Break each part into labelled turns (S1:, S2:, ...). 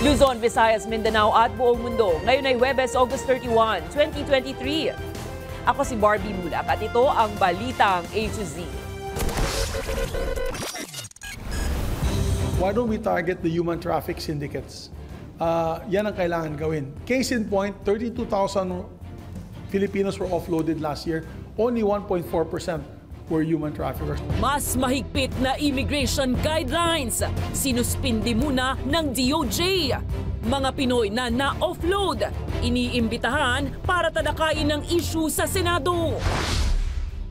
S1: Luzon, Visayas, Mindanao at buong mundo. Ngayon ay Huwebes, August 31, 2023. Ako si Barbie Mulak at ito ang Balitang A to Z.
S2: Why don't we target the human traffic syndicates? Yan ang kailangan gawin. Case in point, 32,000 Filipinos were offloaded last year. Only 1.4% were human traffickers.
S1: Mas mahigpit na immigration guidelines. Sinuspindi muna ng DOJ. Mga Pinoy na na-offload. Iniimbitahan para talakayin ng issue sa Senado.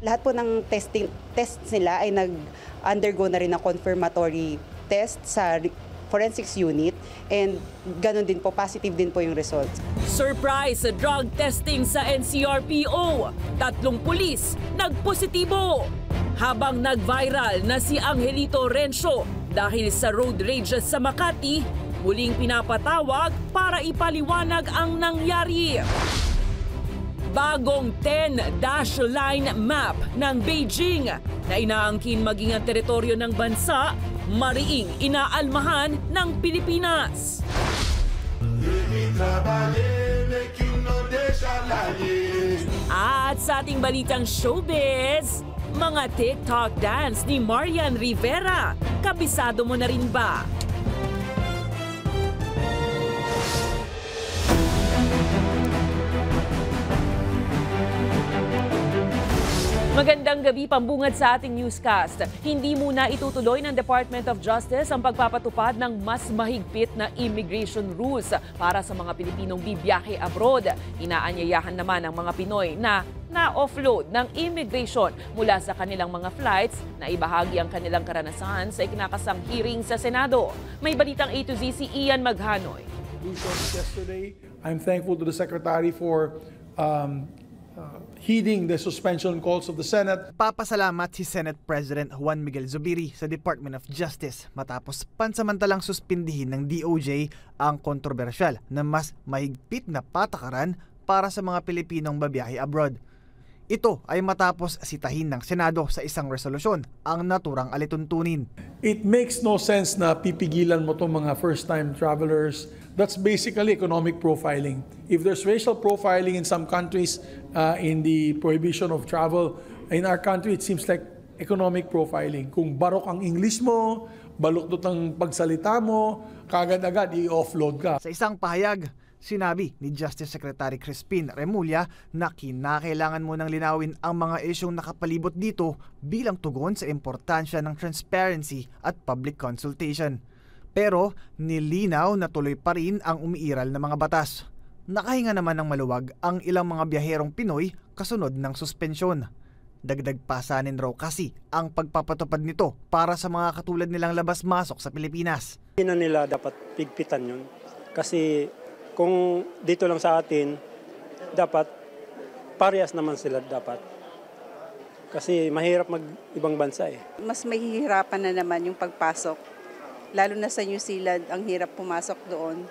S3: Lahat po ng tests nila ay nag-undergo na rin ng confirmatory test sa forensics unit and ganun din po, positive din po yung results.
S1: Surprise drug testing sa NCRPO. 3 pulis nagpositibo. Habang nag-viral na si Angelito Rencio dahil sa road rage sa Makati, muling pinapatawag para ipaliwanag ang nangyari. Bagong 10-dash line map ng Beijing na inaangkin maging ang teritoryo ng bansa, mariing inaalmahan ng Pilipinas. At sa ating balitang showbiz, mga TikTok dance ni Marian Rivera. Kabisado mo na rin ba? Magandang gabi, pambungad sa ating newscast. Hindi muna itutuloy ng Department of Justice ang pagpapatupad ng mas mahigpit na immigration rules para sa mga Pilipinong bibiyahe abroad. Inaanyayahan naman ng mga Pinoy na na-offload ng immigration mula sa kanilang mga flights na ibahagi ang kanilang karanasan sa ikinakasang hearing sa Senado. May balitang A to Z si Ian Maghanoy.
S2: Yesterday, I'm thankful to the Secretary for heeding the suspension calls of the Senate.
S4: Papasalamat si Senate President Juan Miguel Zubiri sa Department of Justice matapos pansamantalang suspindihin ng DOJ ang kontrobersyal na mas mahigpit na patakaran para sa mga Pilipinong babiyahe abroad. Ito ay matapos sitahin ng Senado sa isang resolusyon ang naturang alituntunin.
S2: It makes no sense na pipigilan mo itong mga first-time travelers. That's basically economic profiling. If there's racial profiling in some countries in the prohibition of travel, in our country it seems like economic profiling. Kung barok ang English mo, baluktot ang pagsalita mo, kagad-agad i-offload ka.
S4: Sa isang pahayag, sinabi ni Justice Secretary Crispin Remulla na kinakailangan munang linawin ang mga isyong nakapalibot dito bilang tugon sa importansya ng transparency at public consultation. Pero nilinaw na tuloy pa rin ang umiiral na mga batas. Nakahinga naman ng maluwag ang ilang mga biyaherong Pinoy kasunod ng suspensyon. Dagdag pasanin raw kasi ang pagpapatupad nito para sa mga katulad nilang labas-masok sa Pilipinas.
S5: Hindi na nila dapat pigpitan yun. Kasi kung dito lang sa atin, dapat parehas naman sila dapat. Kasi mahirap mag-ibang bansa eh.
S3: Mas mahihirapan na naman yung pagpasok. Lalo na sa New Zealand, ang hirap pumasok doon.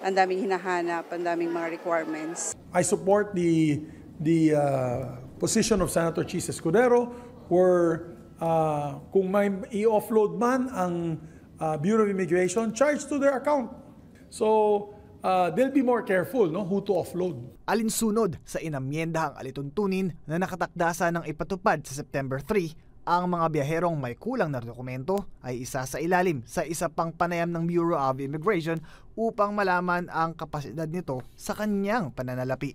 S3: Ang daming hinahanap, ang daming mga requirements.
S2: I support the position of Senator Chis Escudero where kung may i-offload man ang Bureau of Immigration, charge to their account. So they'll be more careful who to offload.
S4: Alinsunod sa inamyendahang alituntunin na nakatakdasa ng ipatupad sa September 3, ang mga biyaherong may kulang na dokumento ay isa sa ilalim sa isa pang panayam ng Bureau of Immigration upang malaman ang kapasidad nito sa kanyang pananalapi.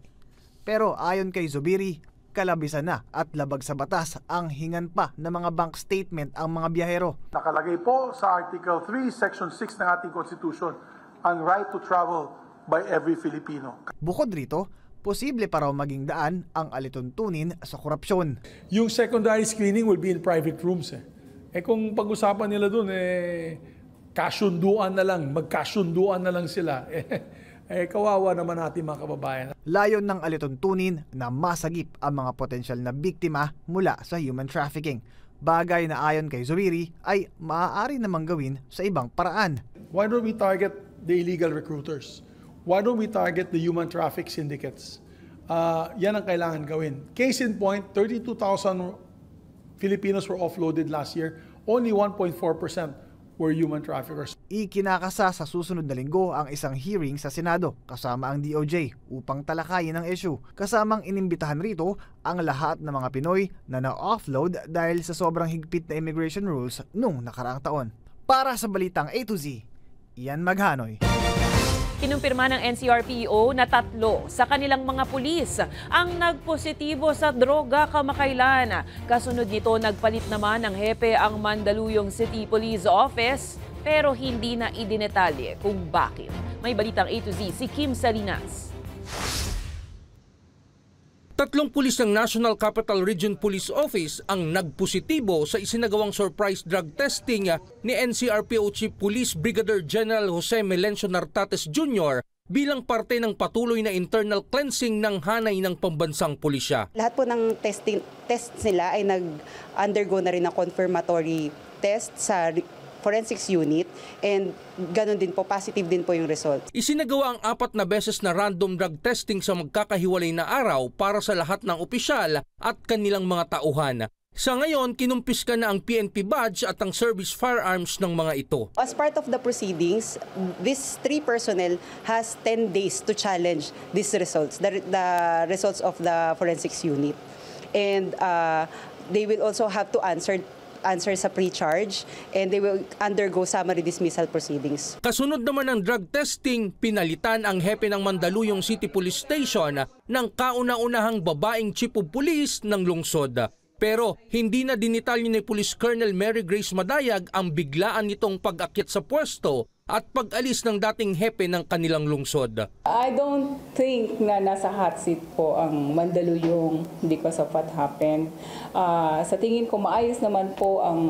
S4: Pero ayon kay Zubiri, kalabisan na at labag sa batas ang hingan pa ng mga bank statement ang mga biyahero.
S2: Nakalagay po sa Article 3, Section 6 ng ating Constitution ang right to travel by every Filipino.
S4: Bukod rito, posible pa raw maging daan ang alituntunin sa korupsyon.
S2: Yung secondary screening will be in private rooms. Kung pag-usapan nila doon, kasunduan na lang, magkasunduan na lang sila. Kawawa naman natin mga kababayan.
S4: Layon ng alituntunin na masagip ang mga potensyal na biktima mula sa human trafficking. Bagay na ayon kay Zubiri ay maaari namang gawin sa ibang paraan.
S2: Why don't we target the illegal recruiters? Why don't we target the human traffic syndicates? Yan ang kailangan gawin. Case in point, 32,000 Filipinos were offloaded last year. Only 1.4% were human traffickers.
S4: Ikinakasa sa susunod na linggo ang isang hearing sa Senado kasama ang DOJ upang talakayin ang issue. Kasamang inimbitahan rito ang lahat ng mga Pinoy na na-offload dahil sa sobrang higpit na immigration rules nung nakaraang taon. Para sa Balitang A to Z, Ian Maghanoy.
S1: Kinumpirma ng NCRPO na 3 sa kanilang mga pulis ang nagpositibo sa droga kamakailan. Kasunod nito, nagpalit naman ng hepe ang Mandaluyong City Police Office pero hindi na idinetalye kung bakit. May Balitang A to Z si Kim Salinas.
S6: 3 pulis ng National Capital Region Police Office ang nagpositibo sa isinagawang surprise drug testing ni NCRPO Chief Police Brigadier General Jose Melencio Nartates Jr. bilang parte ng patuloy na internal cleansing ng hanay ng pambansang pulisya.
S3: Lahat po ng tests nila ay nag-undergo na rin ng confirmatory test sa forensics unit and ganun din po, positive din po yung result.
S6: Isinagawa ang 4 na beses na random drug testing sa magkakahiwalay na araw para sa lahat ng opisyal at kanilang mga tauhan. Sa ngayon, kinumpiska na ang PNP badge at ang service firearms ng mga ito.
S3: As part of the proceedings, these 3 personnel has 10 days to challenge these results, the results of the forensics unit. And they will also have to answer sa pre-charge and they will undergo summary dismissal proceedings.
S6: Kasunod naman ng drug testing, pinalitan ang hepe ng Mandaluyong City Police Station ng kauna-unahang babaeng chief of police ng lungsod. Pero hindi na dinitalye ni Police Colonel Mary Grace Madayag ang biglaan nitong pag-akyat sa pwesto at pag-alis ng dating hepe ng kanilang lungsod.
S7: I don't think na nasa hot seat po ang Mandaluyong because of what happened. Sa tingin ko maayos naman po ang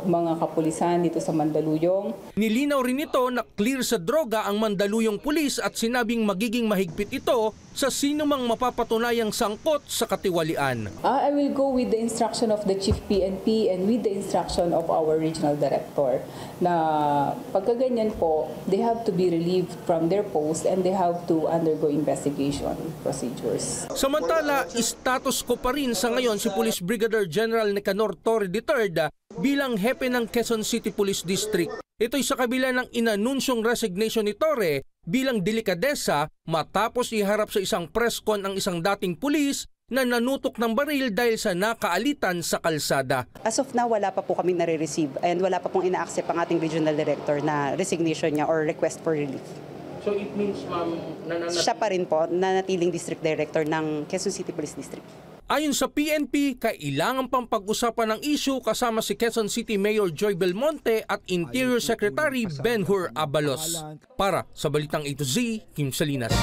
S7: mga kapulisan dito sa Mandaluyong.
S6: Nilinaw rin ito na clear sa droga ang Mandaluyong Police at sinabing magiging mahigpit ito sa sinumang mapapatunayang sangkot sa katiwalian.
S7: I will go with the instruction of the Chief PNP and with the instruction of our Regional Director na pagkaganyan po, they have to be relieved from their post and they have to undergo investigation procedures.
S6: Samantala, status quo pa rin sa ngayon si Police Brigadier General Nicanor Torre III bilang hepe ng Quezon City Police District. Ito'y sa kabila ng inanunsyong resignation ni Torre bilang delikadesa matapos iharap sa isang press con ang isang dating pulis na nanutok ng baril dahil sa nakaalitan sa kalsada.
S3: As of now, wala pa po kami nare-receive and wala pa pong ina-accept ang ating regional director na resignation niya or request for relief.
S6: So it means, ma'am,
S3: siya pa rin po, nanatiling district director ng Quezon City Police District.
S6: Ayon sa PNP, kailangan pang pag-usapan ng issue kasama si Quezon City Mayor Joy Belmonte at Interior Secretary Ben-Hur Abalos. Para sa Balitang A to Z, Kim Salinas.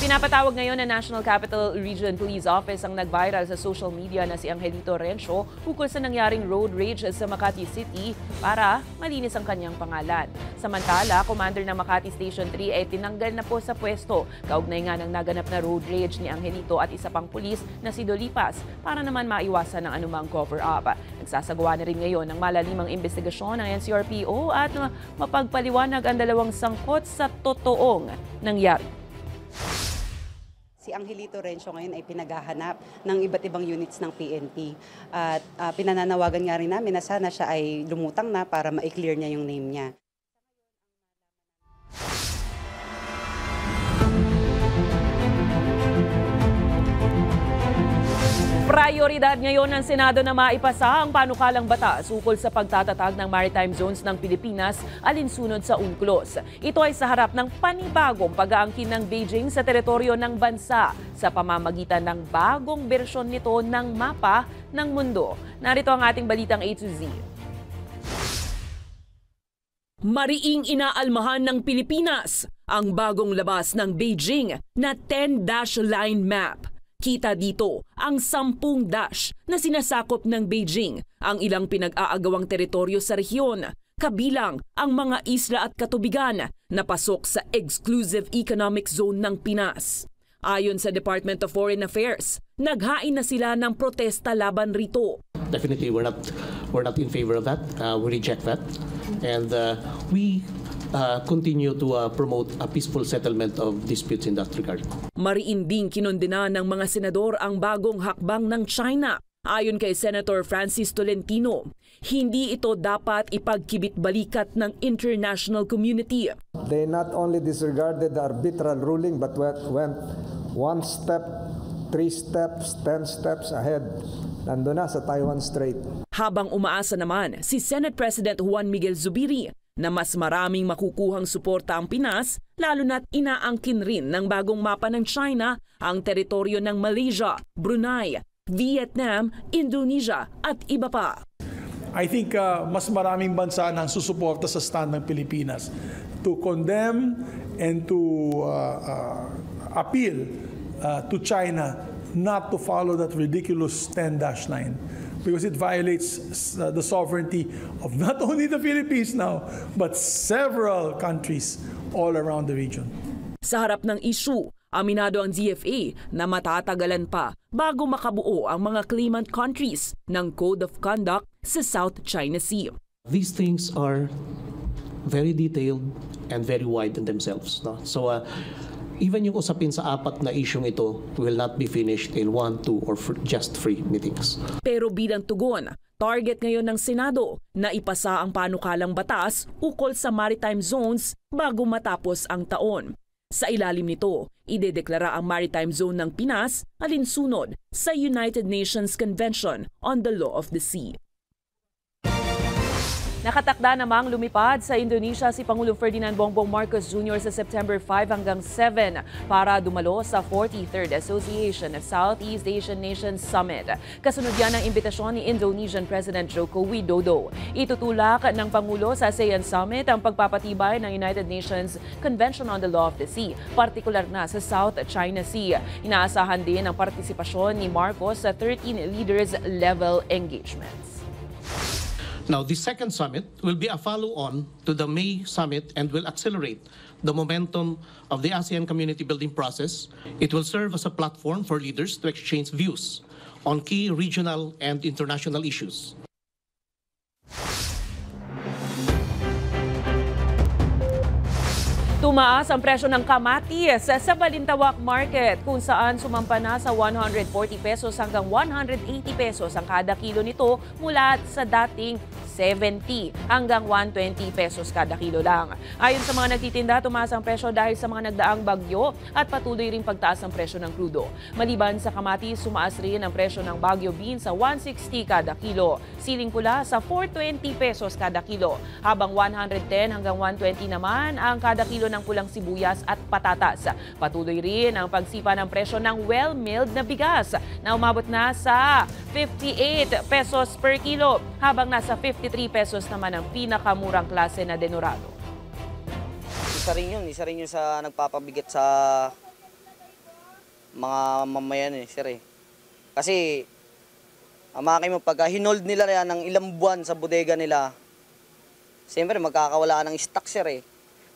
S1: Pinapatawag ngayon ng National Capital Region Police Office ang nag-viral sa social media na si Angelito Rencio ukol sa nangyaring road rage sa Makati City para malinis ang kanyang pangalan. Samantala, Commander ng Makati Station 3 ay tinanggal na po sa pwesto. Kaugnay nga ng naganap na road rage ni Angelito at isa pang pulis na si Dolipas para naman maiwasan ng anumang cover-up. Nagsasagawa na rin ngayon ng malalimang investigasyon ng NCRPO at mapagpaliwanag ang dalawang sangkot sa totoong nangyari.
S3: Si Angelito Rencio ngayon ay pinaghahanap ng iba't ibang units ng PNP. At pinananawagan nga rin namin na sana siya ay lumutang na para ma-clear niya yung name niya.
S1: Prioridad ngayon ng Senado na maipasa ang panukalang batas ukol sa pagtatatag ng maritime zones ng Pilipinas alinsunod sa UNCLOS. Ito ay sa harap ng panibagong pag-aangkin ng Beijing sa teritoryo ng bansa sa pamamagitan ng bagong bersyon nito ng mapa ng mundo. Narito ang ating Balitang A to Z. Mariing inaalmahan ng Pilipinas ang bagong labas ng Beijing na 10-dash line map. Kita dito ang 10 dash na sinasakop ng Beijing ang ilang pinag-aagawang teritoryo sa rehiyon, kabilang ang mga isla at katubigan na pasok sa exclusive economic zone ng Pinas. Ayon sa Department of Foreign Affairs, naghain na sila ng protesta laban rito.
S8: Definitely we're not in favor of that. We reject that. And we continue to promote a peaceful settlement of disputes in that regard.
S1: Mariin ding kinondena ng mga senador ang bagong hakbang ng China Ayon kay Senator Francis Tolentino, hindi ito dapat ipagkibit-balikat ng international community.
S9: They not only disregarded the arbitral ruling but went 1 step, 3 steps, 10 steps ahead. Nandun na sa Taiwan Strait.
S1: Habang umaasa naman si Senate President Juan Miguel Zubiri na mas maraming makukuhang suporta ang Pinas, lalo na't inaangkin rin ng bagong mapa ng China ang teritoryo ng Malaysia, Brunei, Vietnam, Indonesia at iba pa.
S2: I think mas maraming bansa nang susuporta sa stand ng Pilipinas to condemn and to appeal to China not to follow that ridiculous 10-9 because it violates the sovereignty of not only the Philippines now but several countries all around the region.
S1: Sa harap ng issue, aminado ang DFA na matatagalan pa bago makabuo ang mga claimant countries ng Code of Conduct sa South China Sea.
S8: These things are very detailed and very wide in themselves. No? So even yung usapin sa 4 na isyong ito will not be finished in 1, 2, or just 3 meetings.
S1: Pero bilang tugon, target ngayon ng Senado na ipasa ang panukalang batas ukol sa maritime zones bago matapos ang taon. Sa ilalim nito, idedeklara ang maritime zone ng Pinas alinsunod sa United Nations Convention on the Law of the Sea. Nakatakda namang lumipad sa Indonesia si Pangulong Ferdinand Bongbong Marcos Jr. sa September 5 hanggang 7 para dumalo sa 43rd Association of Southeast Asian Nations Summit. Kasunod yan ang imbitasyon ni Indonesian President Joko Widodo. Itutulak ng Pangulo sa ASEAN Summit ang pagpapatibay ng United Nations Convention on the Law of the Sea, partikular na sa South China Sea. Inaasahan din ang partisipasyon ni Marcos sa 13 leaders-level engagements.
S8: Now, the second summit will be a follow-on to the May summit and will accelerate the momentum of the ASEAN community building process. It will serve as a platform for leaders to exchange views on key regional and international issues.
S1: Tumaas ang presyo ng kamatis sa Balintawak Market kung saan sumampa na sa 140 pesos hanggang 180 pesos ang kada kilo nito mula sa dating 70 hanggang 120 pesos kada kilo lang. Ayon sa mga nagtitinda, tumaas ang presyo dahil sa mga nagdaang bagyo at patuloy ring pagtaas ng presyo ng krudo. Maliban sa kamatis, sumaas rin ang presyo ng Baguio beans sa 160 kada kilo, siling pula sa 420 pesos kada kilo, habang 110 hanggang 120 naman ang kada kilo ng pulang sibuyas at patatas. Patuloy rin ang pagsipa ng presyo ng well-milled na bigas na umabot na sa 58 pesos per kilo, habang nasa 53 pesos naman ang pinakamurang klase na denorado.
S10: Isa rin yun sa nagpapabigat sa mga mamayan sir. Kasi amaki mo pagka hinold nila yan ng ilang buwan sa bodega nila, siyempre magkakawala ng stock sir.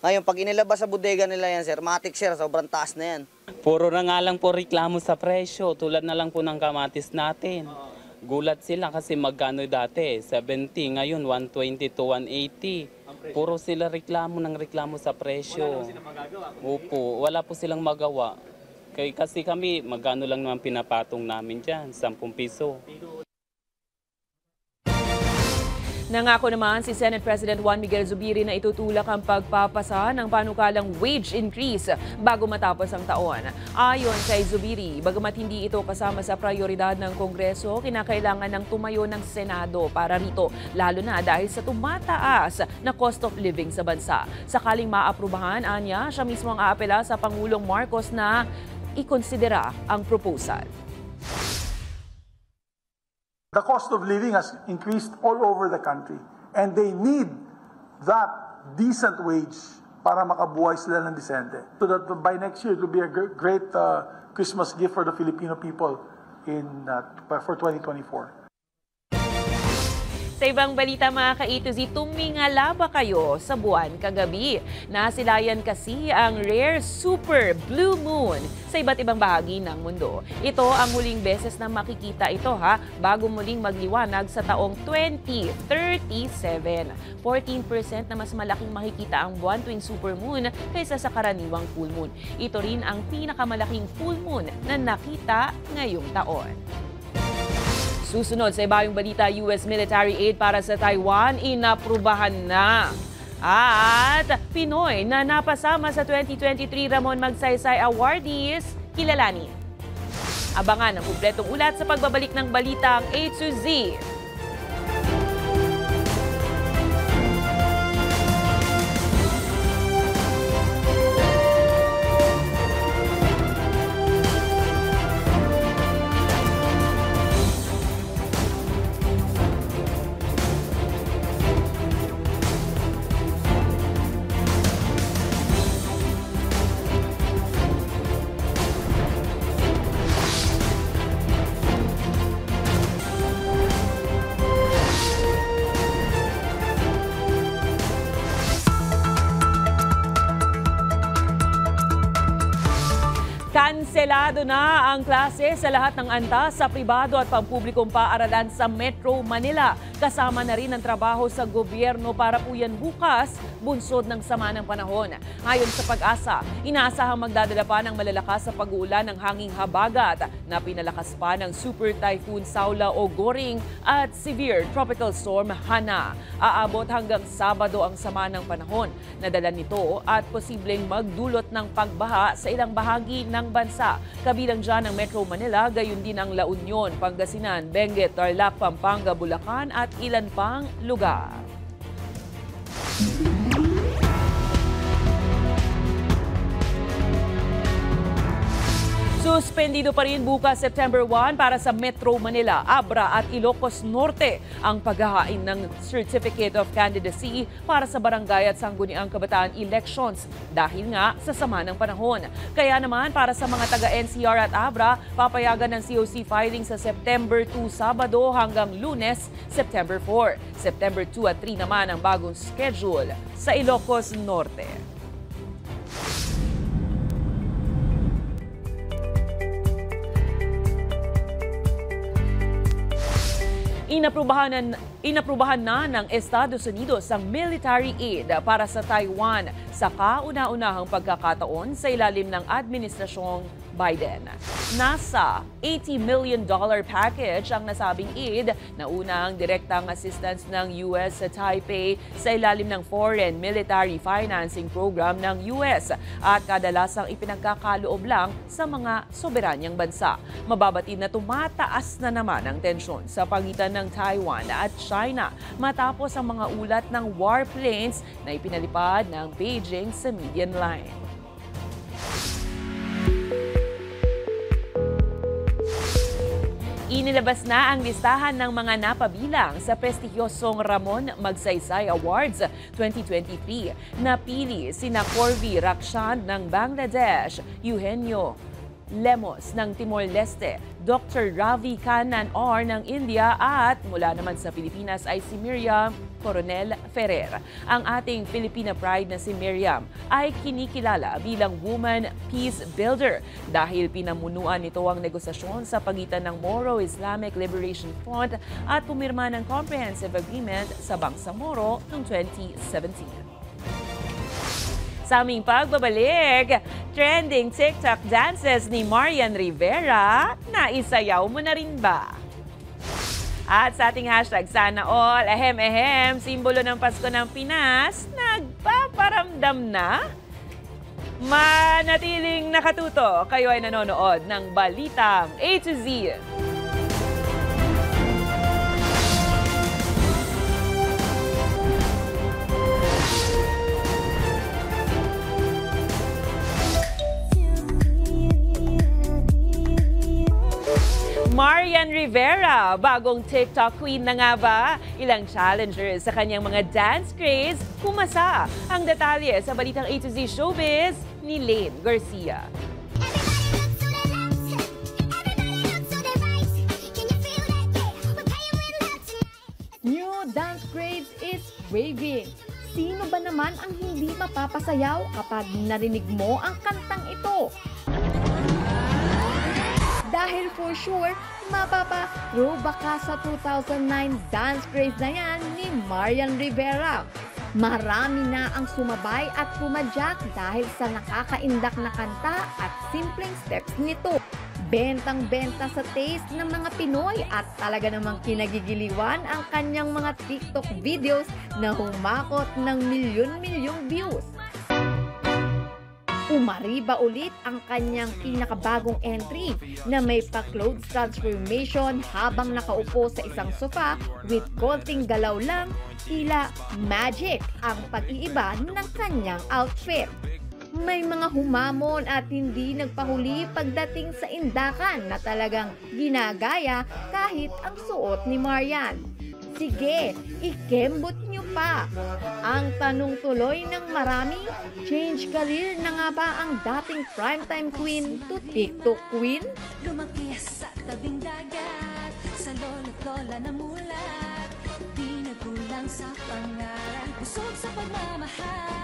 S10: Ngayon pag inilabas sa bodega nila yan sir, matik sir, sobrang taas na yan.
S11: Puro na nga lang po reklamo sa presyo, tulad na lang po ng kamatis natin. Gulat sila kasi magkano dati, 70, ngayon 120 to 180. Puro sila reklamo sa presyo. Wala naman silang magagawa. Opo, wala po silang magawa. Kasi kami, magkano lang naman pinapatong namin dyan, 10 piso.
S1: Nangako naman si Senate President Juan Miguel Zubiri na itutulak ang pagpapasa ng panukalang wage increase bago matapos ang taon. Ayon kay Zubiri, bagamat hindi ito kasama sa prioridad ng Kongreso, kinakailangan ng tumayo ng Senado para rito, lalo na dahil sa tumataas na cost of living sa bansa. Sakaling maaprubahan, anya, siya mismo ang aapela sa Pangulong Marcos na ikonsidera ang proposal.
S2: The cost of living has increased all over the country and they need that decent wage para makabuhay sila ng disente. So that by next year it will be a great Christmas gift for the Filipino people for 2024.
S1: Sa ibang balita mga ka-A2Z, tumingala ba kayo sa buwan kagabi? Nasilayan kasi ang rare super blue moon sa iba't ibang bahagi ng mundo. Ito ang huling beses na makikita ito bago muling magliwanag sa taong 2037. 14% na mas malaking makikita ang buwan tuwing super moon kaysa sa karaniwang full moon. Ito rin ang pinakamalaking full moon na nakita ngayong taon. Susunod sa ibayong balita, US military aid para sa Taiwan inaprubahan na. At Pinoy na napasama sa 2023 Ramon Magsaysay Awardees, kilalanin. Abangan ang kumpletong ulat sa pagbabalik ng balitang A to Z. Kanselado na ang klase sa lahat ng antas sa pribado at pampublikong paaralan sa Metro Manila. Kasama na rin ang trabaho sa gobyerno para po yan bukas, bunsod ng sama ng panahon. Ayon sa Pag-asa, inaasahang magdadala pa ng malalakas sa pag-uulan ng hanging habagat na pinalakas pa ng Super Typhoon Saula o Goring at Severe Tropical Storm Hana. Aabot hanggang Sabado ang sama ng panahon. Nadala nito at posibleng magdulot ng pagbaha sa ilang bahagi ng bansa. Kabilang dyan ang Metro Manila, gayon din ang La Union, Pangasinan, Benguet, Tarlac, Pampanga, Bulacan at ilan pang lugar. Suspendido pa rin bukas September 1 para sa Metro Manila, Abra at Ilocos Norte ang paghahain ng Certificate of Candidacy para sa barangay at sangguniang kabataan elections dahil nga sa sama ng panahon. Kaya naman para sa mga taga-NCR at Abra, papayagan ng COC filing sa September 2 Sabado hanggang Lunes, September 4. September 2 at 3 naman ang bagong schedule sa Ilocos Norte. Inaprubahan na ng Estados Unidos ang military aid para sa Taiwan sa kauna-unahang pagkakataon sa ilalim ng Administrasyong Biden. Nasa $80 million package ang nasabing aid na unang direktang assistance ng US sa Taipei sa ilalim ng Foreign Military Financing Program ng US at kadalasang ipinagkakaloob lang sa mga soberanyang bansa. Mababatid na tumataas na naman ang tensyon sa pagitan ng Taiwan at China matapos ang mga ulat ng warplanes na ipinalipad ng Beijing sa median line. Inilabas na ang listahan ng mga napabilang sa prestigyosong Ramon Magsaysay Awards 2023. Napili sina Corvi Rakshan ng Bangladesh, Eugenio Lemos ng Timor-Leste, Dr. Ravi Kannan-R ng India at mula naman sa Pilipinas ay si Miriam Coronel Ferrer. Ang ating Filipina Pride na si Miriam ay kinikilala bilang Woman Peace Builder dahil pinamunuan nito ang negosasyon sa pagitan ng Moro Islamic Liberation Front at pumirma ng Comprehensive Agreement sa Bangsamoro noong 2017. Sa aming pagbabalik, trending TikTok dances ni Marian Rivera, naisayaw mo na rin ba? At sa ating hashtag, sana all, ahem, simbolo ng Pasko ng Pinas, nagpaparamdam na? Manatiling nakatuto, kayo ay nanonood ng Balitang A to Z. Marian Rivera, bagong TikTok queen na nga ba? Ilang challengers sa kanyang mga dance craze, kumasa. Ang detalye sa Balitang A to Z Showbiz ni Lane Garcia.
S12: New dance craze is raving. Sino ba naman ang hindi mapapasayaw kapag narinig mo ang kantang ito? Dahil for sure, mapapa-throwback ka sa 2009 dance craze na yan ni Marian Rivera. Marami na ang sumabay at pumadyak dahil sa nakakaindak na kanta at simpleng steps nito. Bentang-benta sa taste ng mga Pinoy at talaga namang kinagigiliwan ang kanyang mga TikTok videos na humakot ng milyon-milyong views. Umariba ulit ang kanyang pinakabagong entry na may pa-clothes transformation habang nakaupo sa isang sofa with konting galaw lang, tila magic ang pag-iiba ng kanyang outfit. May mga humamon at hindi nagpahuli pagdating sa indakan na talagang ginagaya kahit ang suot ni Marian. Sige, ikembot nyo pa. Ang tanong tuloy ng marami, change career na nga ba ang dating primetime queen to TikTok queen?
S13: Lumaki sa tabing dagat, sa lolo't lola na mulat, di nagkulang sa pangarap, busog sa pagmamahal,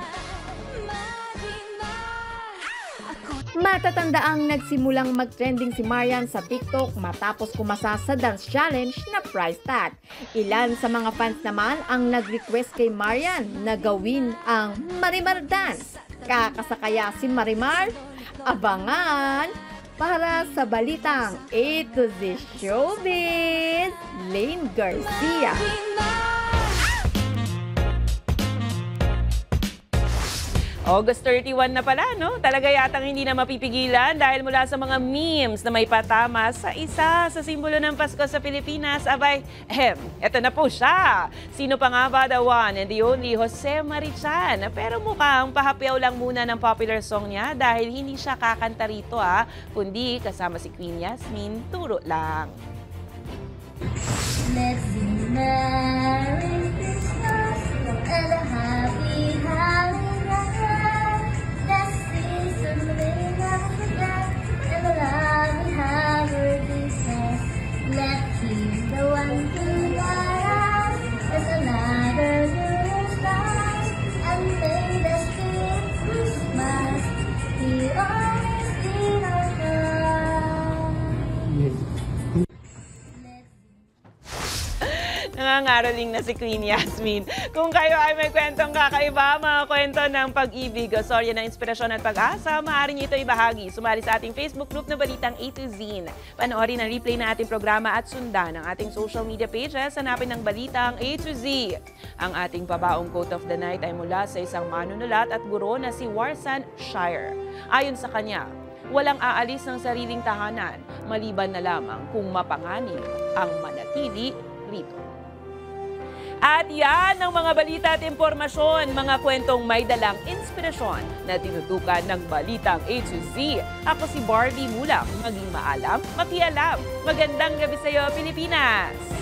S12: Matatandaang nagsimulang mag-trending si Marian sa TikTok matapos kumasa sa dance challenge na prize tag. Ilan sa mga fans naman ang nag-request kay Marian na gawin ang Marimar dance. Kakasakaya si Marimar? Abangan! Para sa balitang A to Z Showbiz, Lane Garcia.
S1: August 31 na pala, no? Talaga yatang hindi na mapipigilan dahil mula sa mga memes na may patama sa isa sa simbolo ng Pasko sa Pilipinas. Abay, eto na po siya. Sino pa nga ba the one and the only Jose Marichan? Pero mukhang pahapyaw lang muna ng popular song niya dahil hindi siya kakanta rito, kundi kasama si Queen Yasmin, turo lang.
S13: Let's sing Merry Christmas and a happy holiday. Let's keep the one together as another good night and make the sweet Christmas we always in our heart.
S1: Nangangaroling na si Queen Yasmin. Kung kayo ay may kwentong kakaiba, mga kwento ng pag-ibig, storya ng inspirasyon at pag-asa, maaari niyo ito ibahagi. Sumali sa ating Facebook group na Balitang A to Z. Panoorin ang replay ng ating programa at sundan ang ating social media pages. Hanapin ng Balitang A to Z. Ang ating pabaong quote of the night ay mula sa isang manunulat at guro na si Warsan Shire. Ayon sa kanya, walang aalis ng sariling tahanan, maliban na lamang kung mapanganib ang manatili rito. At yan ang mga balita at impormasyon, mga kwentong may dalang inspirasyon na tinutukan ng Balitang A to Z. Ako si Barbie Mulak, maging maalam, makialam. Magandang gabi sa iyo, Pilipinas!